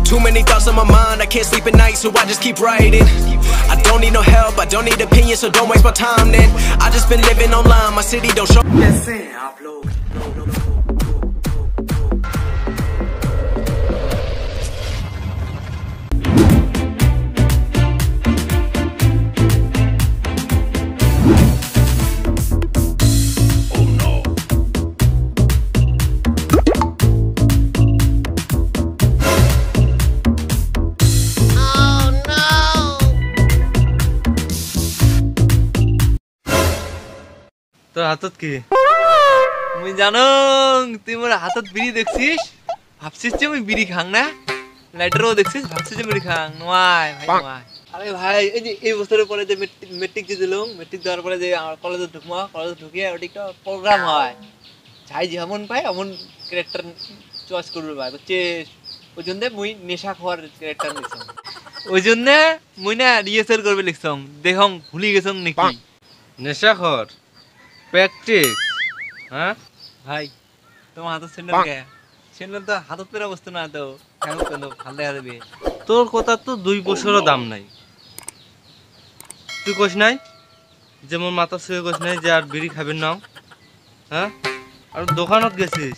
Too many thoughts on my mind, I can't sleep at night, so I just keep writing. I don't need no help, I don't need opinions, so don't waste my time then. I just been living online, my city don't show. তোর হাতত কি মুই জানো তুই মোর হাতত বিড়ি দেখছিস ভাবছিস যে আমি বিড়ি খাং না লাইটারও দেখছিস ভাবছিস যে বিড়ি খাং নয় ভাই নয় আরে ভাই এই যে এই বছরের পরে যে মেট্রিক দিলাম মেট্রিক দেওয়ার পরে যে আমার কলেজে ঢুকিয়ে ওটা একটা প্রোগ্রাম হয় চাই যেমন পাই এমন ক্যারেক্টার চয়েস করবে ভাই বুঝছিস ওই জন্য মুই নেশা খাওয়ার ক্যারেক্টার লিখছাম ওই জন্য মুই না রিহার্সাল করবে লিখছাম দেখম ভুলি গেছম নাকি নেশা খর প্র্যাকটিস হ্যাঁ ভাই তোমার হাতের স্যান্ডেল কে স্যান্ডেল তো হাতত পেরা বস্তু না তো কেন কেন ভাল দেখা যাবে তোর কথা তো 2 বছরও দাম নাই তুই কইস নাই যেমন মাথা শুয়ে কইস নাই যে আর বিড়ি খাবেন নাও হ্যাঁ আর দোকানত গেছিস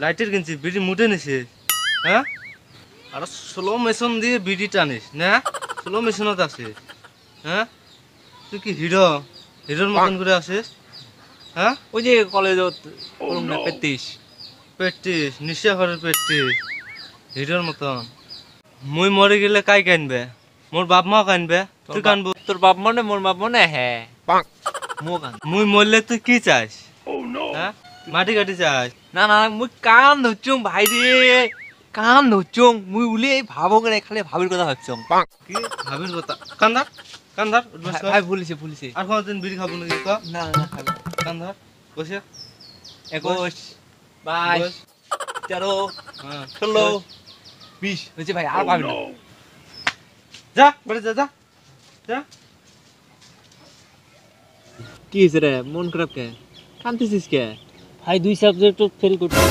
লাইটার কিনছিস বিড়ি মুটে নিছিস হ্যাঁ আর স্লো মেশিন দিয়ে বিড়ি টানিস না স্লো মেশিনত আছিস হ্যাঁ তুই কি হিরোর মতন করে আসিস হ্যাঁ ওই যে কলেজত করুম না প্র্যাকটিস নিশা ঘরের প্র্যাকটিস হিরোর মতন মুই মরে গেলে কাই কানবে মোর বাপ মাও কানবে তুই কানবো তোর বাপ মানে মোর বাপ মানে হ্যাঁ মো কান মুই মরলে তুই কি চাস হ্যাঁ মাটি কাটি চাস না না মুই কান ধরছুম ভাই রে কান ধরছুম মুই উলি ভাবো করে খালি ভাবির কথা ভাবছুম কি ভাবির কথা কান্দার ভাই ভুলিছে আর কোনদিন বিড়ি খাবো নাকি ক না না খাবো কান্দার বসে 21 22 13 হ্যাঁ 16 20 হয়েছে ভাই আর পাবি না যা বাড়ি যা যা কি হয়েছে রে মন খারাপ কে কাঁদতেছিস কে ভাই 2 সাবজেক্ট ফেল করছি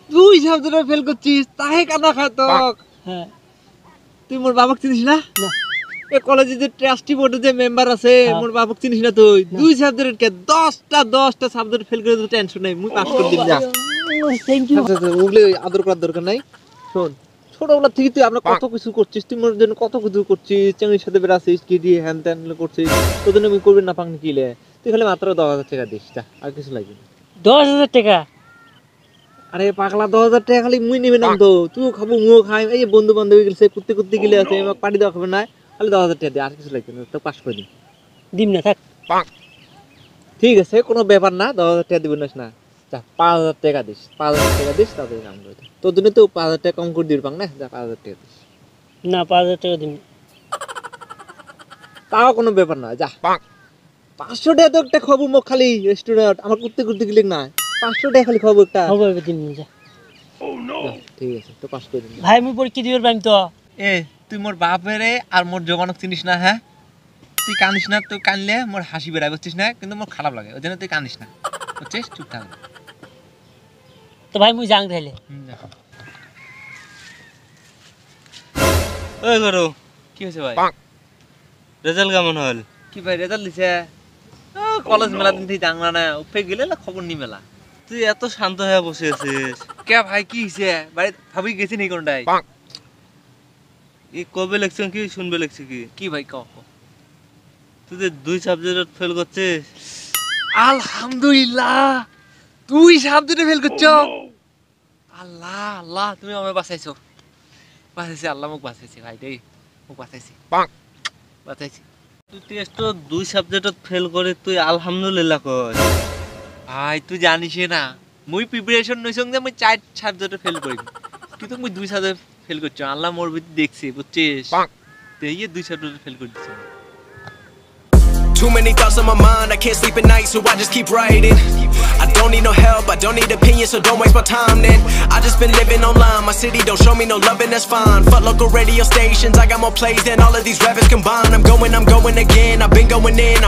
2 সাবজেক্ট ফেল করছিস তাহে কাঁদা খাতক হ্যাঁ তুই মোর বাবাকে চিনিস না না এই কলেজে যে ট্রাস্টি বোর্ডে যে মেম্বার আছে মোর বাবাকে চিনিস না তুই 2 সাবজেক্ট কে 10টা সাবজেক্ট ফেল করে তো টেনশন নাই মুই পাস করে দিম যা থ্যাংক ইউ ওগুলো আদর করার দরকার নাই শোন ছোটবেলা থেকে তুই আমরা কত কিছু করছিস তুই মোর জন্য কত কিছু করছিস চাঙির সাথে বেড়াছিস কি দিয়ে হ্যান ত্যান করছিস তোর জন্য আমি করবি না পাঙ্গি কিলে তুই খালি মাত্র 10,000 টাকা দিস যা আর কিছু লাগবে না 10,000 টাকা আরে পাগলা 10,000 টাকা খালি মুই নিবে না তো তুই খাবো মুও খাই এই বন্ধু বান্ধবী গেছে কুত্তে গিলে আছে আমাকে পার্টি দেওয়া খাবে না খালি 10,000 টাকা দে আর কিছু লাগবে না তো পাস করে দিন দিম না থাক ঠিক আছে কোনো ব্যাপার না 10,000 টাকা দিবেন না যা 5,000 টাকা দিস 5,000 টাকা দিস তাদের নাম করে তোর জন্য তো 5,000 টাকা কম করে দিবি পাং না যা 5,000 টাকা দিস না 5,000 টাকা দিম তাও কোনো ব্যাপার না যা 500 টাকা তো একটা খাবো মুখ খালি রেস্টুরেন্ট আমার কুত্তে গিলে না 500 টাকা খালি খাবো একটা হবে দিম যা ঠিক আছে তো পাস করে দিন ভাই আমি পরীক্ষা দিবার পাইম তো এ তুই মোর বাপেরে আর মোর জগনক চিনিস না হ্যাঁ তুই কানিস না তুই কানলে মোর হাসি বেড়ায় বুঝছিস না কিন্তু মোর খারাপ লাগে ওই জন্য তুই কানিস না বুঝছিস চুপ থাক তো ভাই মুই যাং তাইলে ওই করো কি হয়েছে ভাই রেজাল্ট কেমন হল কি ভাই রেজাল্ট দিছে কলেজ মেলা দিন থেকে জানলা না উপে গেলে না খবর নি মেলা তুই এত শান্ত হয়ে বসে আছিস কে ভাই কি হয়েছে বাড়ি ভাবি গেছি নি কোনটাই এই কবে লেখছেন কি শুনবে লেখছি কি ভাই কও তুই যে 2 সাবজেক্ট ফেল করছিস আলহামদুলিল্লাহ তুই সাবজেক্টে ফেল করছো আল্লাহ আল্লাহ তুমি আমায় বাঁচাইছো আল্লাহ মুখ বাঁচাইছে ভাই দেই মুখ বাঁচাইছি তুই টেস্ট 2 সাবজেক্ট ফেল করে তুই আলহামদুলিল্লাহ কই ভাই তুই জানিস না মুই প্রিপারেশন নইছং যে মুই 4 সাবজেক্টে ফেল করি কিন্তু মুই 2 সাবজেক্ট ফেল করছো আল্লাহ মোর ভিতর দেখছি বুঝছিস তুই 2 সাবজেক্টে ফেল করছিস Too many thoughts on my mind, I can't sleep at night, so I just keep writing. I don't need no help, I don't need opinions, so don't waste my time then. I just been living online, my city don't show me no love and that's fine. Fuck local radio stations, I got more plays than all of these rappers combined. I'm going again, I've been going in.